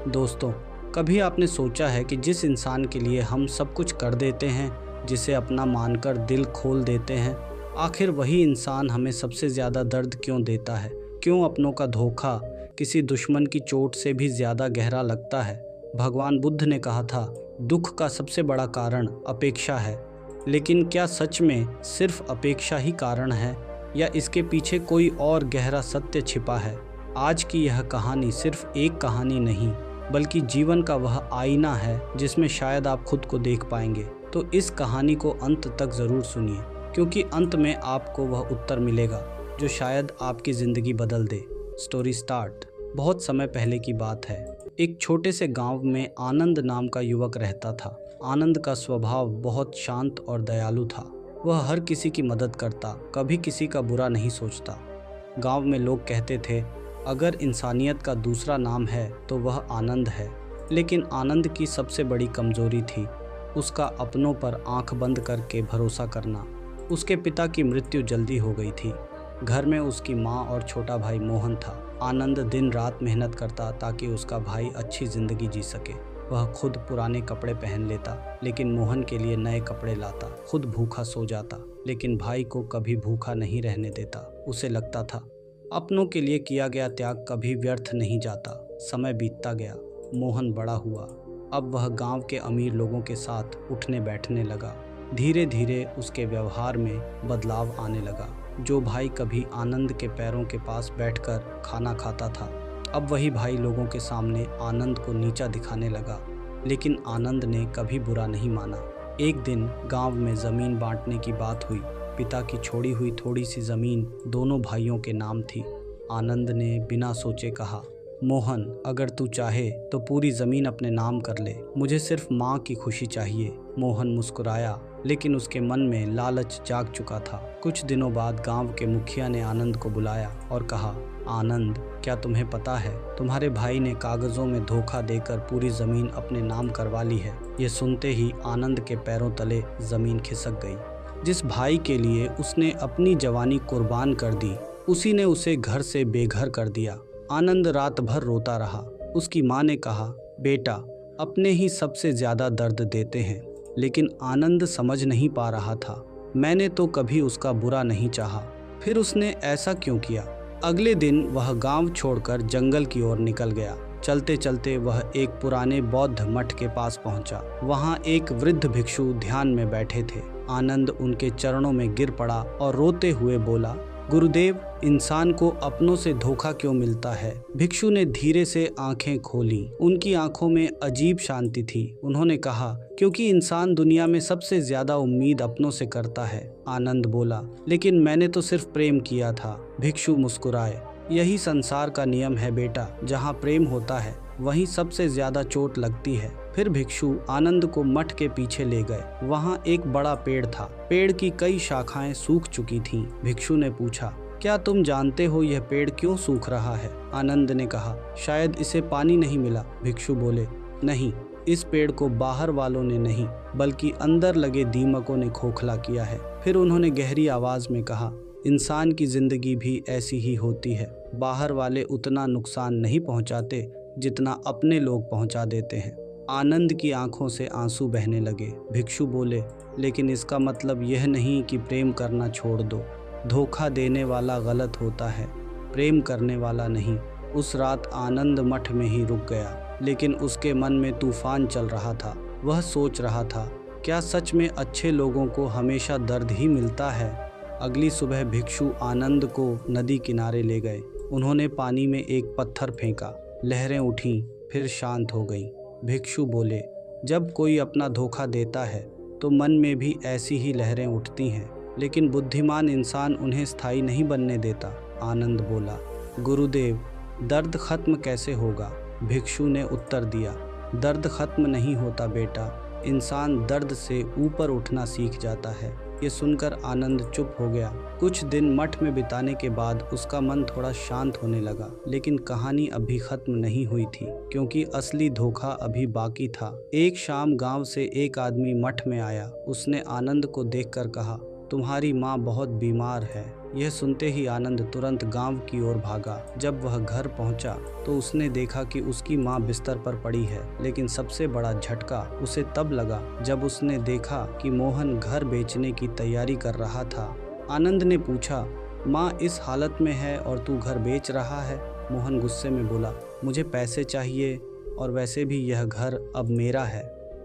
दोस्तों, कभी आपने सोचा है कि जिस इंसान के लिए हम सब कुछ कर देते हैं, जिसे अपना मानकर दिल खोल देते हैं, आखिर वही इंसान हमें सबसे ज़्यादा दर्द क्यों देता है? क्यों अपनों का धोखा किसी दुश्मन की चोट से भी ज़्यादा गहरा लगता है? भगवान बुद्ध ने कहा था, दुख का सबसे बड़ा कारण अपेक्षा है। लेकिन क्या सच में सिर्फ अपेक्षा ही कारण है, या इसके पीछे कोई और गहरा सत्य छिपा है? आज की यह कहानी सिर्फ एक कहानी नहीं, बल्कि जीवन का वह आईना है जिसमें शायद आप खुद को देख पाएंगे। तो इस कहानी को अंत तक ज़रूर सुनिए, क्योंकि अंत में आपको वह उत्तर मिलेगा जो शायद आपकी ज़िंदगी बदल दे। Story start. बहुत समय पहले की बात है। एक छोटे से गांव में आनंद नाम का युवक रहता था। आनंद का स्वभाव बहुत शांत और दयालु था। वह हर किसी की मदद करता, कभी किसी का बुरा नहीं सोचता। गांव में लोग कहते थे, अगर इंसानियत का दूसरा नाम है तो वह आनंद है। लेकिन आनंद की सबसे बड़ी कमजोरी थी उसका अपनों पर आंख बंद करके भरोसा करना। उसके पिता की मृत्यु जल्दी हो गई थी। घर में उसकी माँ और छोटा भाई मोहन था। आनंद दिन रात मेहनत करता ताकि उसका भाई अच्छी ज़िंदगी जी सके। वह खुद पुराने कपड़े पहन लेता, लेकिन मोहन के लिए नए कपड़े लाता। खुद भूखा सो जाता, लेकिन भाई को कभी भूखा नहीं रहने देता। उसे लगता था, अपनों के लिए किया गया त्याग कभी व्यर्थ नहीं जाता। समय बीतता गया। मोहन बड़ा हुआ। अब वह गांव के अमीर लोगों के साथ उठने बैठने लगा। धीरे धीरे उसके व्यवहार में बदलाव आने लगा। जो भाई कभी आनंद के पैरों के पास बैठकर खाना खाता था, अब वही भाई लोगों के सामने आनंद को नीचा दिखाने लगा। लेकिन आनंद ने कभी बुरा नहीं माना। एक दिन गांव में ज़मीन बांटने की बात हुई। पिता की छोड़ी हुई थोड़ी सी ज़मीन दोनों भाइयों के नाम थी। आनंद ने बिना सोचे कहा, मोहन, अगर तू चाहे तो पूरी ज़मीन अपने नाम कर ले, मुझे सिर्फ माँ की खुशी चाहिए। मोहन मुस्कुराया, लेकिन उसके मन में लालच जाग चुका था। कुछ दिनों बाद गांव के मुखिया ने आनंद को बुलाया और कहा, आनंद, क्या तुम्हें पता है, तुम्हारे भाई ने कागज़ों में धोखा देकर पूरी ज़मीन अपने नाम करवा ली है। ये सुनते ही आनंद के पैरों तले ज़मीन खिसक गई। जिस भाई के लिए उसने अपनी जवानी कुर्बान कर दी, उसी ने उसे घर से बेघर कर दिया। आनंद रात भर रोता रहा। उसकी माँ ने कहा, बेटा, अपने ही सबसे ज़्यादा दर्द देते हैं। लेकिन आनंद समझ नहीं पा रहा था, मैंने तो कभी उसका बुरा नहीं चाहा, फिर उसने ऐसा क्यों किया? अगले दिन वह गांव छोड़कर जंगल की ओर निकल गया। चलते चलते वह एक पुराने बौद्ध मठ के पास पहुंचा। वहां एक वृद्ध भिक्षु ध्यान में बैठे थे। आनंद उनके चरणों में गिर पड़ा और रोते हुए बोला, गुरुदेव, इंसान को अपनों से धोखा क्यों मिलता है? भिक्षु ने धीरे से आंखें खोली। उनकी आंखों में अजीब शांति थी। उन्होंने कहा, क्योंकि इंसान दुनिया में सबसे ज्यादा उम्मीद अपनों से करता है। आनंद बोला, लेकिन मैंने तो सिर्फ प्रेम किया था। भिक्षु मुस्कुराए, यही संसार का नियम है बेटा, जहाँ प्रेम होता है वहीं सबसे ज्यादा चोट लगती है। फिर भिक्षु आनंद को मठ के पीछे ले गए। वहाँ एक बड़ा पेड़ था। पेड़ की कई शाखाएं सूख चुकी थीं। भिक्षु ने पूछा, क्या तुम जानते हो यह पेड़ क्यों सूख रहा है? आनंद ने कहा, शायद इसे पानी नहीं मिला। भिक्षु बोले, नहीं, इस पेड़ को बाहर वालों ने नहीं, बल्कि अंदर लगे दीमकों ने खोखला किया है। फिर उन्होंने गहरी आवाज में कहा, इंसान की जिंदगी भी ऐसी ही होती है। बाहर वाले उतना नुकसान नहीं पहुंचाते जितना अपने लोग पहुंचा देते हैं। आनंद की आंखों से आंसू बहने लगे। भिक्षु बोले, लेकिन इसका मतलब यह नहीं कि प्रेम करना छोड़ दो। धोखा देने वाला गलत होता है, प्रेम करने वाला नहीं। उस रात आनंद मठ में ही रुक गया, लेकिन उसके मन में तूफान चल रहा था। वह सोच रहा था, क्या सच में अच्छे लोगों को हमेशा दर्द ही मिलता है? अगली सुबह भिक्षु आनंद को नदी किनारे ले गए। उन्होंने पानी में एक पत्थर फेंका। लहरें उठीं, फिर शांत हो गईं। भिक्षु बोले, जब कोई अपना धोखा देता है तो मन में भी ऐसी ही लहरें उठती हैं, लेकिन बुद्धिमान इंसान उन्हें स्थायी नहीं बनने देता। आनंद बोला, गुरुदेव, दर्द खत्म कैसे होगा? भिक्षु ने उत्तर दिया, दर्द खत्म नहीं होता बेटा, इंसान दर्द से ऊपर उठना सीख जाता है। ये सुनकर आनंद चुप हो गया। कुछ दिन मठ में बिताने के बाद उसका मन थोड़ा शांत होने लगा, लेकिन कहानी अभी खत्म नहीं हुई थी, क्योंकि असली धोखा अभी बाकी था। एक शाम गांव से एक आदमी मठ में आया। उसने आनंद को देखकर कहा, तुम्हारी माँ बहुत बीमार है, यह सुनते ही आनंद तुरंत गांव की ओर भागा। जब वह घर पहुंचा तो उसने देखा कि उसकी मां बिस्तर पर पड़ी है, लेकिन सबसे बड़ा झटका उसे तब लगा जब उसने देखा कि मोहन घर बेचने की तैयारी कर रहा था। आनंद ने पूछा, माँ इस हालत में है और तू घर बेच रहा है? मोहन गुस्से में बोला, मुझे पैसे चाहिए और वैसे भी यह घर अब मेरा है।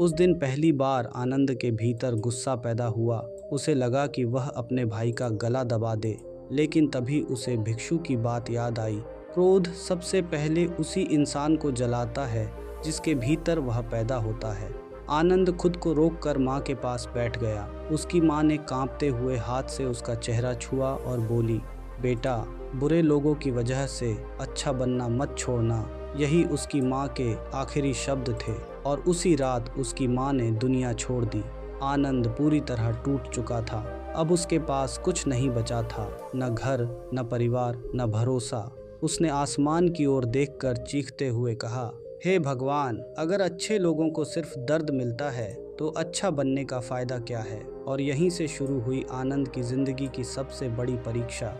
उस दिन पहली बार आनंद के भीतर गुस्सा पैदा हुआ। उसे लगा कि वह अपने भाई का गला दबा दे, लेकिन तभी उसे भिक्षु की बात याद आई। क्रोध सबसे पहले उसी इंसान को जलाता है जिसके भीतर वह पैदा होता है। आनंद खुद को रोककर माँ के पास बैठ गया। उसकी माँ ने कांपते हुए हाथ से उसका चेहरा छुआ और बोली, बेटा, बुरे लोगों की वजह से अच्छा बनना मत छोड़ना। यही उसकी माँ के आखिरी शब्द थे और उसी रात उसकी माँ ने दुनिया छोड़ दी। आनंद पूरी तरह टूट चुका था। अब उसके पास कुछ नहीं बचा था, न घर, न परिवार, न भरोसा। उसने आसमान की ओर देखकर चीखते हुए कहा, हे भगवान, अगर अच्छे लोगों को सिर्फ दर्द मिलता है तो अच्छा बनने का फायदा क्या है? और यहीं से शुरू हुई आनंद की जिंदगी की सबसे बड़ी परीक्षा।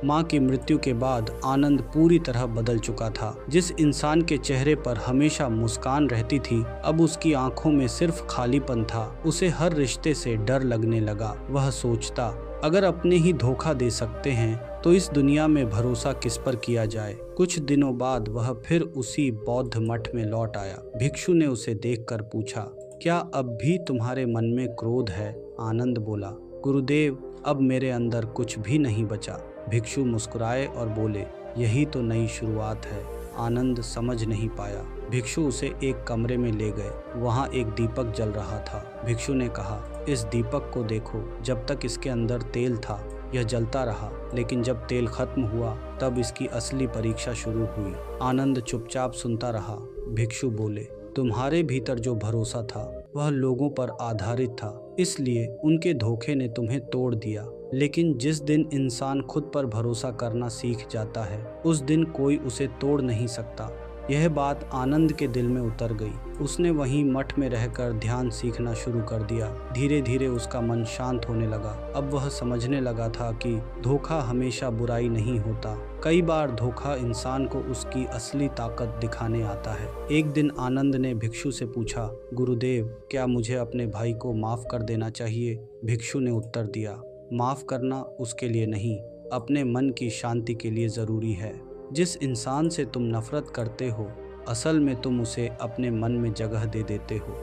माँ की मृत्यु के बाद आनंद पूरी तरह बदल चुका था। जिस इंसान के चेहरे पर हमेशा मुस्कान रहती थी, अब उसकी आंखों में सिर्फ खालीपन था। उसे हर रिश्ते से डर लगने लगा। वह सोचता, अगर अपने ही धोखा दे सकते हैं तो इस दुनिया में भरोसा किस पर किया जाए। कुछ दिनों बाद वह फिर उसी बौद्ध मठ में लौट आया। भिक्षु ने उसे देखकर पूछा, क्या अब भी तुम्हारे मन में क्रोध है? आनंद बोला, गुरुदेव, अब मेरे अंदर कुछ भी नहीं बचा। भिक्षु मुस्कुराए और बोले, यही तो नई शुरुआत है। आनंद समझ नहीं पाया। भिक्षु उसे एक कमरे में ले गए। वहाँ एक दीपक जल रहा था। भिक्षु ने कहा, इस दीपक को देखो। जब तक इसके अंदर तेल था यह जलता रहा, लेकिन जब तेल खत्म हुआ तब इसकी असली परीक्षा शुरू हुई। आनंद चुपचाप सुनता रहा। भिक्षु बोले, तुम्हारे भीतर जो भरोसा था वह लोगों पर आधारित था, इसलिए उनके धोखे ने तुम्हें तोड़ दिया। लेकिन जिस दिन इंसान खुद पर भरोसा करना सीख जाता है, उस दिन कोई उसे तोड़ नहीं सकता। यह बात आनंद के दिल में उतर गई। उसने वहीं मठ में रहकर ध्यान सीखना शुरू कर दिया। धीरे धीरे उसका मन शांत होने लगा। अब वह समझने लगा था कि धोखा हमेशा बुराई नहीं होता। कई बार धोखा इंसान को उसकी असली ताकत दिखाने आता है। एक दिन आनंद ने भिक्षु से पूछा, गुरुदेव, क्या मुझे अपने भाई को माफ कर देना चाहिए? भिक्षु ने उत्तर दिया, माफ करना उसके लिए नहीं, अपने मन की शांति के लिए जरूरी है। जिस इंसान से तुम नफरत करते हो, असल में तुम उसे अपने मन में जगह दे देते हो।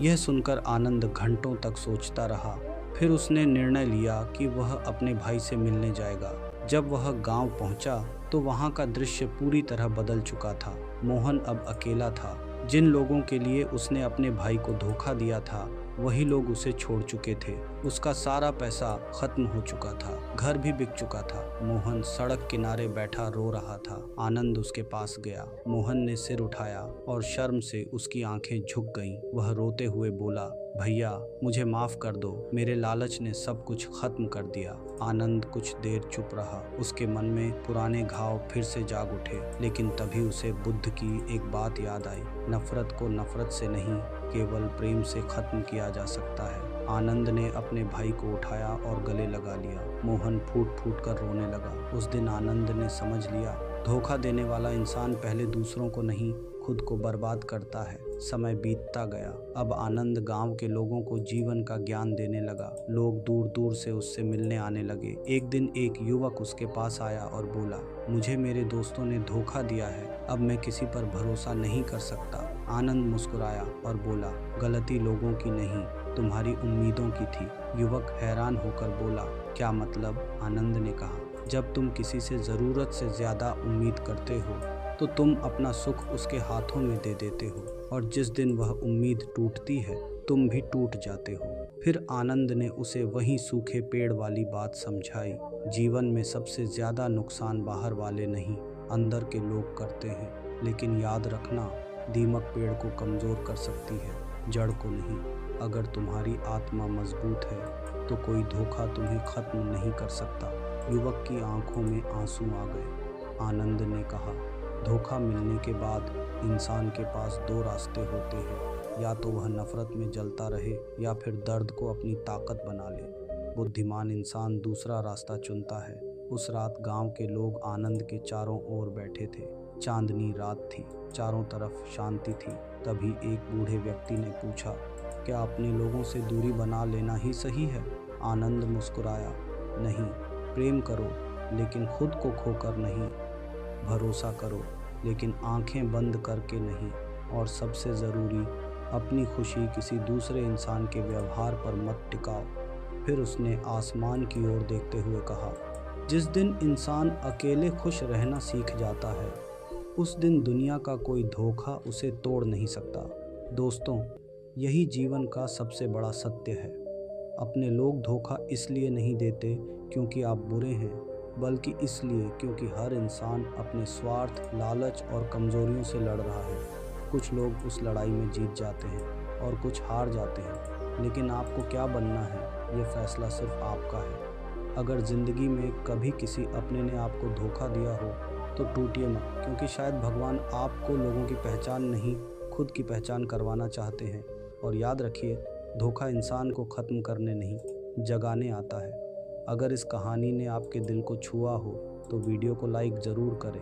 यह सुनकर आनंद घंटों तक सोचता रहा। फिर उसने निर्णय लिया कि वह अपने भाई से मिलने जाएगा। जब वह गांव पहुंचा तो वहां का दृश्य पूरी तरह बदल चुका था। मोहन अब अकेला था। जिन लोगों के लिए उसने अपने भाई को धोखा दिया था, वही लोग उसे छोड़ चुके थे। उसका सारा पैसा खत्म हो चुका था, घर भी बिक चुका था। मोहन सड़क किनारे बैठा रो रहा था। आनंद उसके पास गया। मोहन ने सिर उठाया और शर्म से उसकी आंखें झुक गईं। वह रोते हुए बोला, भैया, मुझे माफ कर दो, मेरे लालच ने सब कुछ खत्म कर दिया। आनंद कुछ देर चुप रहा। उसके मन में पुराने घाव फिर से जाग उठे, लेकिन तभी उसे बुद्ध की एक बात याद आई, नफरत को नफरत से नहीं, केवल प्रेम से खत्म किया जा सकता है। आनंद ने अपने भाई को उठाया और गले लगा लिया। मोहन फूट फूट कर रोने लगा। उस दिन आनंद ने समझ लिया, धोखा देने वाला इंसान पहले दूसरों को नहीं, खुद को बर्बाद करता है। समय बीतता गया। अब आनंद गांव के लोगों को जीवन का ज्ञान देने लगा। लोग दूर दूर से उससे मिलने आने लगे। एक दिन एक युवक उसके पास आया और बोला, मुझे मेरे दोस्तों ने धोखा दिया है, अब मैं किसी पर भरोसा नहीं कर सकता। आनंद मुस्कुराया और बोला, गलती लोगों की नहीं, तुम्हारी उम्मीदों की थी। युवक हैरान होकर बोला, क्या मतलब? आनंद ने कहा, जब तुम किसी से ज़रूरत से ज़्यादा उम्मीद करते हो तो तुम अपना सुख उसके हाथों में दे देते हो, और जिस दिन वह उम्मीद टूटती है तुम भी टूट जाते हो। फिर आनंद ने उसे वही सूखे पेड़ वाली बात समझाई। जीवन में सबसे ज़्यादा नुकसान बाहर वाले नहीं, अंदर के लोग करते हैं। लेकिन याद रखना, दीमक पेड़ को कमज़ोर कर सकती है, जड़ को नहीं। अगर तुम्हारी आत्मा मजबूत है तो कोई धोखा तुम्हें खत्म नहीं कर सकता। युवक की आंखों में आंसू आ गए। आनंद ने कहा, धोखा मिलने के बाद इंसान के पास दो रास्ते होते हैं, या तो वह नफरत में जलता रहे या फिर दर्द को अपनी ताकत बना ले। बुद्धिमान इंसान दूसरा रास्ता चुनता है। उस रात गांव के लोग आनंद के चारों ओर बैठे थे। चांदनी रात थी, चारों तरफ शांति थी। तभी एक बूढ़े व्यक्ति ने पूछा, क्या अपने लोगों से दूरी बना लेना ही सही है? आनंद मुस्कुराया, नहीं, प्रेम करो लेकिन खुद को खोकर नहीं, भरोसा करो लेकिन आंखें बंद करके नहीं, और सबसे ज़रूरी, अपनी खुशी किसी दूसरे इंसान के व्यवहार पर मत टिकाओ। फिर उसने आसमान की ओर देखते हुए कहा, जिस दिन इंसान अकेले खुश रहना सीख जाता है, उस दिन दुनिया का कोई धोखा उसे तोड़ नहीं सकता। दोस्तों, यही जीवन का सबसे बड़ा सत्य है। अपने लोग धोखा इसलिए नहीं देते क्योंकि आप बुरे हैं, बल्कि इसलिए क्योंकि हर इंसान अपने स्वार्थ, लालच और कमज़ोरियों से लड़ रहा है। कुछ लोग उस लड़ाई में जीत जाते हैं और कुछ हार जाते हैं, लेकिन आपको क्या बनना है, ये फैसला सिर्फ आपका है। अगर ज़िंदगी में कभी किसी अपने ने आपको धोखा दिया हो तो टूटिए मत, क्योंकि शायद भगवान आपको लोगों की पहचान नहीं, खुद की पहचान करवाना चाहते हैं। और याद रखिए, धोखा इंसान को ख़त्म करने नहीं, जगाने आता है। अगर इस कहानी ने आपके दिल को छुआ हो तो वीडियो को लाइक ज़रूर करें